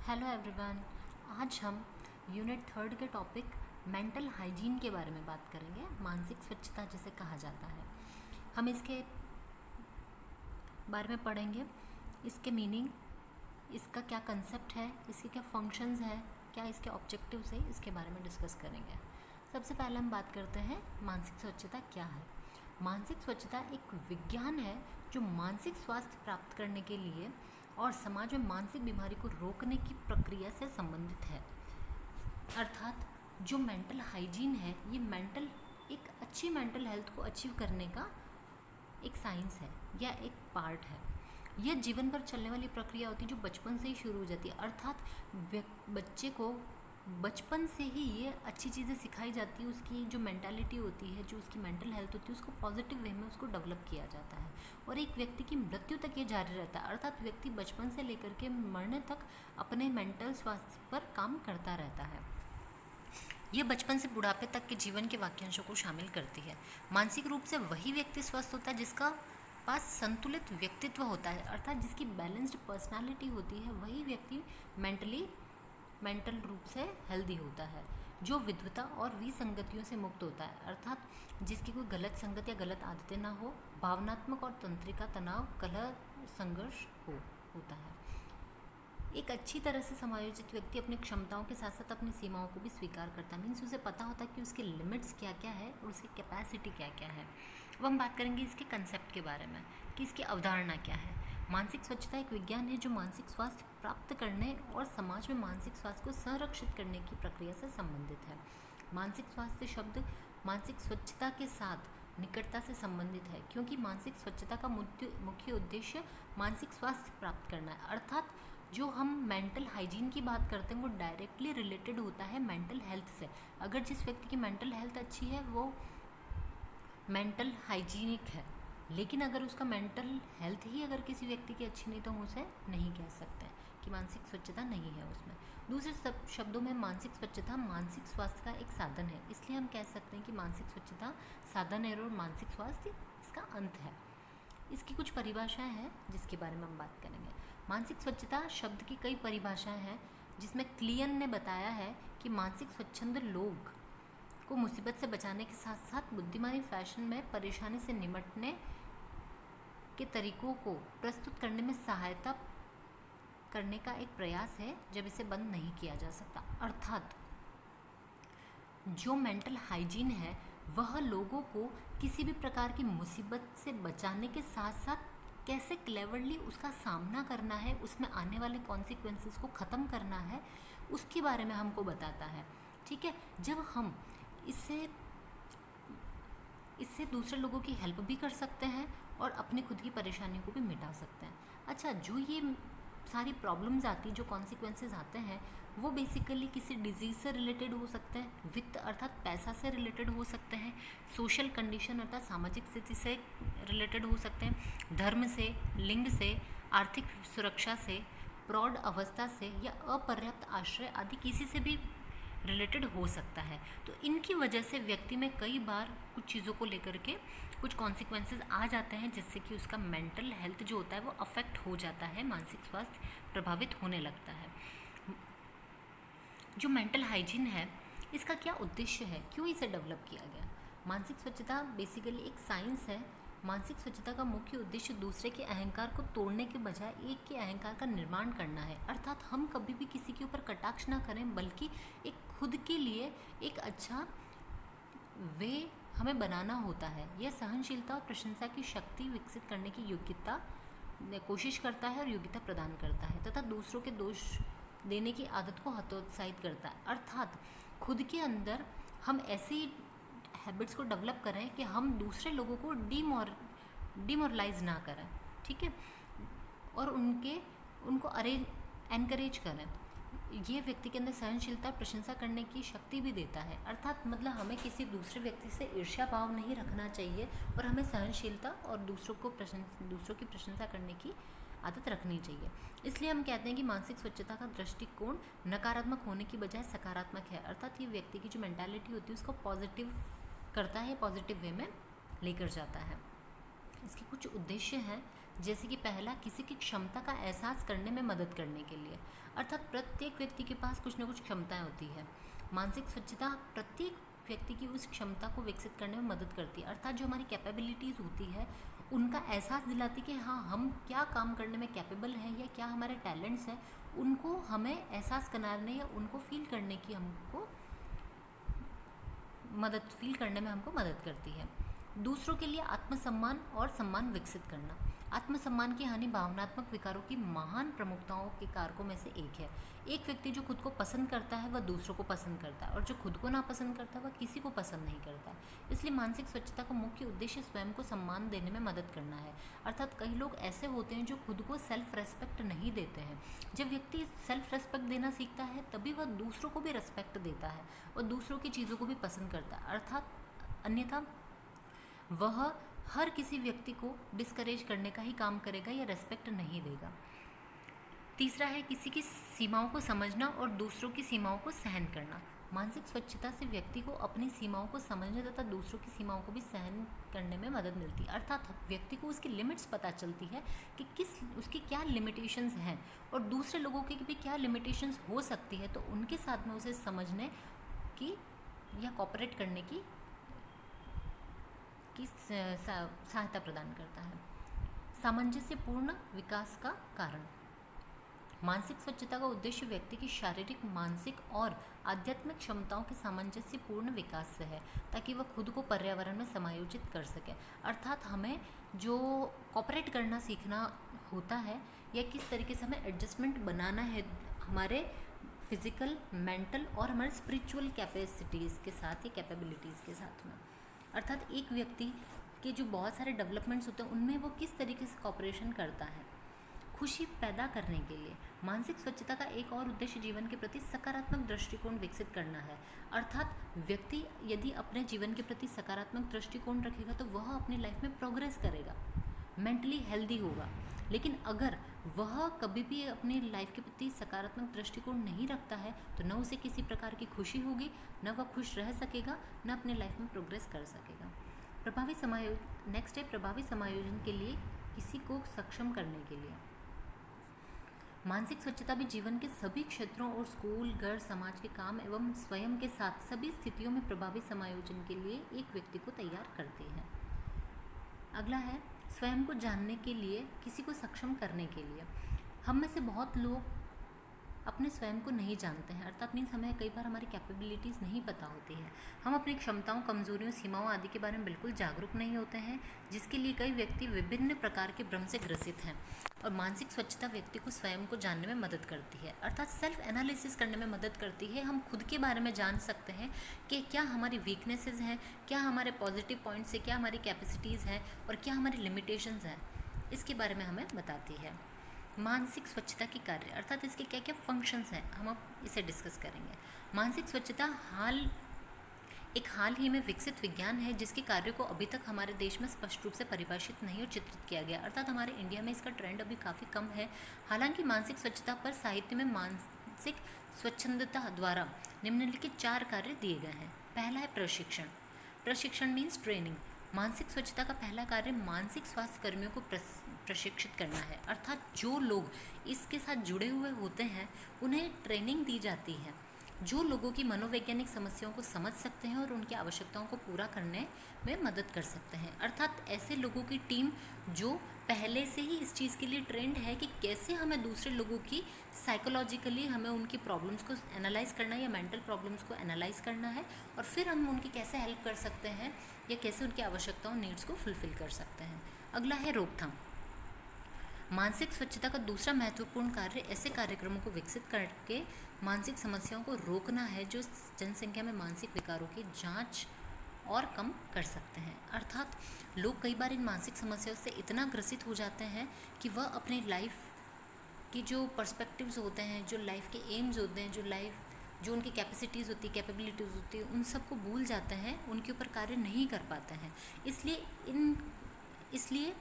Hello everyone. आज हम unit third के टॉपिक मेंटल हाइजीन के बारे में बात करेंगे। मानसिक स्वच्छता जिसे कहा जाता है, हम इसके बारे में पढ़ेंगे। इसके मीनिंग, इसका क्या कंसेप्ट है, इसके क्या फंक्शंस है, क्या इसके ऑब्जेक्टिव्स है, इसके बारे में डिस्कस करेंगे। सबसे पहले हम बात करते हैं मानसिक स्वच्छता क्या है। मानसिक स्वच्छता एक विज्ञान है जो मानसिक स्वास्थ्य प्राप्त करने के लिए और समाज में मानसिक बीमारी को रोकने की प्रक्रिया से संबंधित है। अर्थात जो मेंटल हाइजीन है, ये एक अच्छी मेंटल हेल्थ को अचीव करने का एक साइंस है या एक पार्ट है। यह जीवन भर चलने वाली प्रक्रिया होती है जो बचपन से ही शुरू हो जाती है। अर्थात बच्चे को बचपन से ही ये अच्छी चीज़ें सिखाई जाती है। उसकी जो मेंटालिटी होती है, जो उसकी मेंटल हेल्थ होती है, उसको पॉजिटिव वे में उसको डेवलप किया जाता है और एक व्यक्ति की मृत्यु तक ये जारी रहता है। अर्थात व्यक्ति बचपन से लेकर के मरने तक अपने मेंटल स्वास्थ्य पर काम करता रहता है। ये बचपन से बुढ़ापे तक के जीवन के वाक्यांशों को शामिल करती है। मानसिक रूप से वही व्यक्ति स्वस्थ होता है जिसका पास संतुलित व्यक्तित्व होता है, अर्थात जिसकी बैलेंस्ड पर्सनालिटी होती है, वही व्यक्ति मेंटल रूप से हेल्दी होता है, जो विद्वता और विसंगतियों से मुक्त होता है, अर्थात जिसकी कोई गलत संगत या गलत आदतें ना हो, भावनात्मक और तंत्रिका तनाव, कलह, संघर्ष होता है। एक अच्छी तरह से समायोजित व्यक्ति अपनी क्षमताओं के साथ साथ अपनी सीमाओं को भी स्वीकार करता है। मीन्स उसे पता होता है कि उसके लिमिट्स क्या क्या है और उसकी कैपेसिटी क्या क्या है। अब हम बात करेंगे इसके कंसेप्ट के बारे में कि इसकी अवधारणा क्या है। मानसिक स्वच्छता एक विज्ञान है जो मानसिक स्वास्थ्य प्राप्त करने और समाज में मानसिक स्वास्थ्य को संरक्षित करने की प्रक्रिया से संबंधित है। मानसिक स्वास्थ्य शब्द मानसिक स्वच्छता के साथ निकटता से संबंधित है, क्योंकि मानसिक स्वच्छता का मुख्य उद्देश्य मानसिक स्वास्थ्य प्राप्त करना है। अर्थात जो हम मेंटल हाइजीन की बात करते हैं वो डायरेक्टली रिलेटेड होता है मेंटल हेल्थ से। अगर जिस व्यक्ति की मेंटल हेल्थ अच्छी है वो मेंटल हाइजीनिक है, लेकिन अगर उसका मेंटल हेल्थ ही अगर किसी व्यक्ति की अच्छी नहीं तो हम उसे नहीं कह सकते कि मानसिक स्वच्छता नहीं है उसमें। दूसरे शब्दों में मानसिक स्वच्छता मानसिक स्वास्थ्य का एक साधन है, इसलिए हम कह सकते हैं कि मानसिक स्वच्छता साधन है और मानसिक स्वास्थ्य इसका अंत है। इसकी कुछ परिभाषाएं हैं जिसके बारे में हम बात करेंगे। मानसिक स्वच्छता शब्द की कई परिभाषाएं हैं, जिसमें क्लियन ने बताया है कि मानसिक स्वच्छंद लोग को मुसीबत से बचाने के साथ साथ बुद्धिमानी फैशन में परेशानी से निपटने के तरीकों को प्रस्तुत करने में सहायता करने का एक प्रयास है जब इसे बंद नहीं किया जा सकता। अर्थात जो मेंटल हाइजीन है वह लोगों को किसी भी प्रकार की मुसीबत से बचाने के साथ साथ कैसे क्लेवरली उसका सामना करना है, उसमें आने वाले कॉन्सिक्वेंसेस को ख़त्म करना है, उसके बारे में हमको बताता है। ठीक है, जब हम इससे दूसरे लोगों की हेल्प भी कर सकते हैं और अपनी खुद की परेशानियों को भी मिटा सकते हैं। अच्छा, जो ये सारी प्रॉब्लम्स आती, जो कॉन्सिक्वेंसेस आते हैं, वो बेसिकली किसी डिजीज़ से रिलेटेड हो सकते हैं, वित्त अर्थात पैसा से रिलेटेड हो सकते हैं, सोशल कंडीशन अर्थात सामाजिक स्थिति से रिलेटेड हो सकते हैं, धर्म से, लिंग से, आर्थिक सुरक्षा से, प्रौढ़ अवस्था से या अपर्याप्त आश्रय आदि किसी से भी रिलेटेड हो सकता है। तो इनकी वजह से व्यक्ति में कई बार कुछ चीज़ों को लेकर के कुछ कॉन्सिक्वेंसेस आ जाते हैं, जिससे कि उसका मेंटल हेल्थ जो होता है वो अफेक्ट हो जाता है, मानसिक स्वास्थ्य प्रभावित होने लगता है। जो मेंटल हाइजीन है इसका क्या उद्देश्य है, क्यों इसे डेवलप किया गया। मानसिक स्वच्छता बेसिकली एक साइंस है। मानसिक स्वच्छता का मुख्य उद्देश्य दूसरे के अहंकार को तोड़ने के बजाय एक के अहंकार का निर्माण करना है। अर्थात हम कभी भी किसी के ऊपर कटाक्ष ना करें, बल्कि एक खुद के लिए एक अच्छा वे हमें बनाना होता है। यह सहनशीलता और प्रशंसा की शक्ति विकसित करने की योग्यता कोशिश करता है और योग्यता प्रदान करता है, तथा दूसरों के दोष देने की आदत को हतोत्साहित करता है। अर्थात खुद के अंदर हम ऐसी हैबिट्स को डेवलप करें कि हम दूसरे लोगों को डिमोरलाइज ना करें, ठीक है, और उनको एनकरेज करें। ये व्यक्ति के अंदर सहनशीलता और प्रशंसा करने की शक्ति भी देता है। अर्थात मतलब हमें किसी दूसरे व्यक्ति से ईर्ष्या भाव नहीं रखना चाहिए और हमें सहनशीलता और दूसरों की प्रशंसा करने की आदत रखनी चाहिए। इसलिए हम कहते हैं कि मानसिक स्वच्छता का दृष्टिकोण नकारात्मक होने की बजाय सकारात्मक है। अर्थात ये व्यक्ति की जो मेंटालिटी होती है उसको पॉजिटिव करता है, पॉजिटिव वे में लेकर जाता है। इसके कुछ उद्देश्य हैं। जैसे कि पहला, किसी की क्षमता का एहसास करने में मदद करने के लिए, अर्थात प्रत्येक व्यक्ति के पास कुछ ना कुछ क्षमताएं होती है। मानसिक स्वच्छता प्रत्येक व्यक्ति की उस क्षमता को विकसित करने में मदद करती है, अर्थात जो हमारी कैपेबिलिटीज़ होती है उनका एहसास दिलाती कि हाँ, हम क्या काम करने में कैपेबल हैं या क्या हमारे टैलेंट्स हैं, उनको हमें एहसास कराने या उनको फील करने की हमको फील करने में हमको मदद करती है। दूसरों के लिए आत्मसम्मान और सम्मान विकसित करना। आत्मसम्मान की हानि भावनात्मक विकारों की महान प्रमुखताओं के कारकों में से एक है। एक व्यक्ति जो खुद को पसंद करता है वह दूसरों को पसंद करता है, और जो खुद को नापसंद करता है वह किसी को पसंद नहीं करता है। इसलिए मानसिक स्वच्छता का मुख्य उद्देश्य स्वयं को सम्मान देने में मदद करना है। अर्थात कई लोग ऐसे होते हैं जो खुद को सेल्फ रेस्पेक्ट नहीं देते हैं। जब व्यक्ति सेल्फ रेस्पेक्ट देना सीखता है तभी वह दूसरों को भी रेस्पेक्ट देता है और दूसरों की चीज़ों को भी पसंद करता है, अर्थात अन्यथा वह हर किसी व्यक्ति को डिस्करेज करने का ही काम करेगा या रेस्पेक्ट नहीं देगा। तीसरा है किसी की सीमाओं को समझना और दूसरों की सीमाओं को सहन करना। मानसिक स्वच्छता से व्यक्ति को अपनी सीमाओं को समझने तथा दूसरों की सीमाओं को भी सहन करने में मदद मिलती है, अर्थात व्यक्ति को उसकी लिमिट्स पता चलती है कि उसकी क्या लिमिटेशंस हैं और दूसरे लोगों की भी क्या लिमिटेशंस हो सकती है, तो उनके साथ में उसे समझने की या कोऑपरेट करने की सहायता प्रदान करता है। सामंजस्यपूर्ण विकास का कारण। मानसिक स्वच्छता का उद्देश्य व्यक्ति की शारीरिक, मानसिक और आध्यात्मिक क्षमताओं के सामंजस्यपूर्ण विकास से है, ताकि वह खुद को पर्यावरण में समायोजित कर सके। अर्थात हमें जो कोऑपरेट करना सीखना होता है या किस तरीके से हमें एडजस्टमेंट बनाना है हमारे फिजिकल, मेंटल और हमारे स्पिरिचुअल कैपेसिटीज़ के साथ या कैपेबिलिटीज़ के साथ में। अर्थात एक व्यक्ति के जो बहुत सारे डेवलपमेंट्स होते हैं उनमें वो किस तरीके से कॉपरेशन करता है। खुशी पैदा करने के लिए मानसिक स्वच्छता का एक और उद्देश्य जीवन के प्रति सकारात्मक दृष्टिकोण विकसित करना है। अर्थात व्यक्ति यदि अपने जीवन के प्रति सकारात्मक दृष्टिकोण रखेगा तो वह अपनी लाइफ में प्रोग्रेस करेगा, मेंटली हेल्दी होगा। लेकिन अगर वह कभी भी अपनी लाइफ के प्रति सकारात्मक दृष्टिकोण नहीं रखता है तो न उसे किसी प्रकार की खुशी होगी, न वह खुश रह सकेगा, न अपने लाइफ में प्रोग्रेस कर सकेगा। नेक्स्ट है प्रभावी समायोजन के लिए, किसी को सक्षम करने के लिए। मानसिक स्वच्छता भी जीवन के सभी क्षेत्रों और स्कूल, घर, समाज के काम एवं स्वयं के साथ सभी स्थितियों में प्रभावी समायोजन के लिए एक व्यक्ति को तैयार करती है। अगला है स्वयं को जानने के लिए, किसी को सक्षम करने के लिए। हम में से बहुत लोग अपने स्वयं को नहीं जानते हैं, अर्थात मीन्स हमें कई बार हमारी कैपेबिलिटीज़ नहीं पता होती है। हम अपनी क्षमताओं, कमजोरियों, सीमाओं आदि के बारे में बिल्कुल जागरूक नहीं होते हैं, जिसके लिए कई व्यक्ति विभिन्न प्रकार के भ्रम से ग्रसित हैं। और मानसिक स्वच्छता व्यक्ति को स्वयं को जानने में मदद करती है, अर्थात सेल्फ एनालिसिस करने में मदद करती है। हम खुद के बारे में जान सकते हैं कि क्या हमारी वीकनेसेस हैं, क्या हमारे पॉजिटिव पॉइंट्स हैं, क्या हमारी कैपेसिटीज़ हैं और क्या हमारी लिमिटेशंस हैं, इसके बारे में हमें बताती है। मानसिक स्वच्छता के कार्य, अर्थात इसके क्या क्या फंक्शंस हैं, हम अब इसे डिस्कस करेंगे। मानसिक स्वच्छता एक हाल ही में विकसित विज्ञान है जिसके कार्यों को अभी तक हमारे देश में स्पष्ट रूप से परिभाषित नहीं और चित्रित किया गया, अर्थात हमारे इंडिया में इसका ट्रेंड अभी काफ़ी कम है। हालांकि मानसिक स्वच्छता पर साहित्य में मानसिक स्वच्छंदता द्वारा निम्नलिखित 4 कार्य दिए गए हैं। पहला है प्रशिक्षण। प्रशिक्षण मीन्स ट्रेनिंग। मानसिक स्वच्छता का पहला कार्य मानसिक स्वास्थ्य कर्मियों को प्रशिक्षित करना है, अर्थात जो लोग इसके साथ जुड़े हुए होते हैं उन्हें ट्रेनिंग दी जाती है, जो लोगों की मनोवैज्ञानिक समस्याओं को समझ सकते हैं और उनकी आवश्यकताओं को पूरा करने में मदद कर सकते हैं। अर्थात ऐसे लोगों की टीम जो पहले से ही इस चीज़ के लिए ट्रेंड है कि कैसे हमें दूसरे लोगों की साइकोलॉजिकली हमें उनकी प्रॉब्लम्स को एनालाइज करना है या मेंटल प्रॉब्लम्स को एनालाइज करना है और फिर हम उनकी कैसे हेल्प कर सकते हैं या कैसे उनकी आवश्यकताओं, नीड्स को फुलफिल कर सकते हैं। अगला है रोकथाम। मानसिक स्वच्छता का दूसरा महत्वपूर्ण कार्य ऐसे कार्यक्रमों को विकसित करके मानसिक समस्याओं को रोकना है जो जनसंख्या में मानसिक विकारों की जांच और कम कर सकते हैं। अर्थात लोग कई बार इन मानसिक समस्याओं से इतना ग्रसित हो जाते हैं कि वह अपनी लाइफ की जो पर्सपेक्टिव्स होते हैं, जो लाइफ के एम्स होते हैं, जो उनकी कैपेसिटीज़ होती है, कैपेबिलिटीज़ होती है, उन सब को भूल जाते हैं, उनके ऊपर कार्य नहीं कर पाते हैं। इसलिए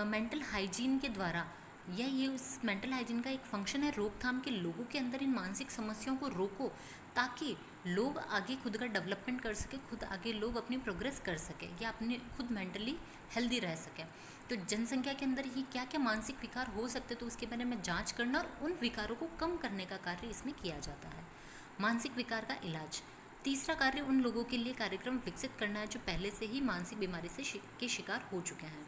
मेंटल हाइजीन के द्वारा या ये उस मेंटल हाइजीन का एक फंक्शन है रोकथाम के, लोगों के अंदर इन मानसिक समस्याओं को रोको ताकि लोग आगे खुद का डेवलपमेंट कर सके, खुद आगे लोग अपनी प्रोग्रेस कर सके या अपने खुद मेंटली हेल्दी रह सके। तो जनसंख्या के अंदर ही क्या क्या मानसिक विकार हो सकते तो उसके बारे में जांच करना और उन विकारों को कम करने का कार्य इसमें किया जाता है। मानसिक विकार का इलाज। तीसरा कार्य उन लोगों के लिए कार्यक्रम विकसित करना है जो पहले से ही मानसिक बीमारी के शिकार हो चुके हैं।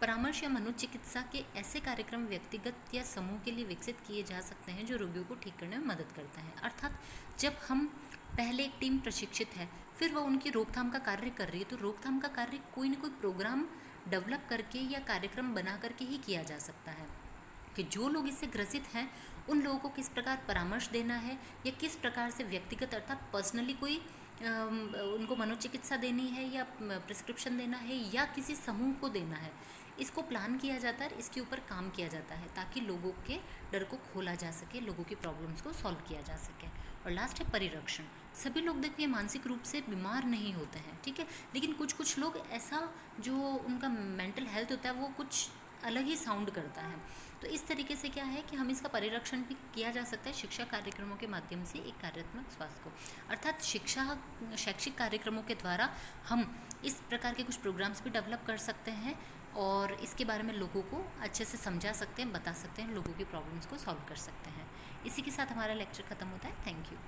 परामर्श या मनोचिकित्सा के ऐसे कार्यक्रम व्यक्तिगत या समूह के लिए विकसित किए जा सकते हैं जो रोगियों को ठीक करने में मदद करते हैं। अर्थात जब हम पहले एक टीम प्रशिक्षित है, फिर वह उनकी रोकथाम का कार्य कर रही है, तो रोकथाम का कार्य कोई ना कोई प्रोग्राम डेवलप करके या कार्यक्रम बना करके ही किया जा सकता है कि जो लोग इससे ग्रसित हैं उन लोगों को किस प्रकार परामर्श देना है या किस प्रकार से व्यक्तिगत अर्थात पर्सनली कोई उनको मनोचिकित्सा देनी है या प्रिस्क्रिप्शन देना है या किसी समूह को देना है, इसको प्लान किया जाता है, इसके ऊपर काम किया जाता है ताकि लोगों के डर को खोला जा सके, लोगों की प्रॉब्लम्स को सॉल्व किया जा सके। और लास्ट है परिरक्षण। सभी लोग देखिए मानसिक रूप से बीमार नहीं होते हैं, ठीक है, लेकिन कुछ लोग ऐसा जो उनका मेंटल हेल्थ होता है वो कुछ अलग ही साउंड करता है। तो इस तरीके से क्या है कि हम इसका परिरक्षण भी किया जा सकता है शिक्षा कार्यक्रमों के माध्यम से एक कार्यात्मक स्वास्थ्य को, अर्थात शैक्षिक कार्यक्रमों के द्वारा हम इस प्रकार के कुछ प्रोग्राम्स भी डेवलप कर सकते हैं और इसके बारे में लोगों को अच्छे से समझा सकते हैं, बता सकते हैं, लोगों की प्रॉब्लम्स को सॉल्व कर सकते हैं। इसी के साथ हमारा लेक्चर ख़त्म होता है। Thank you.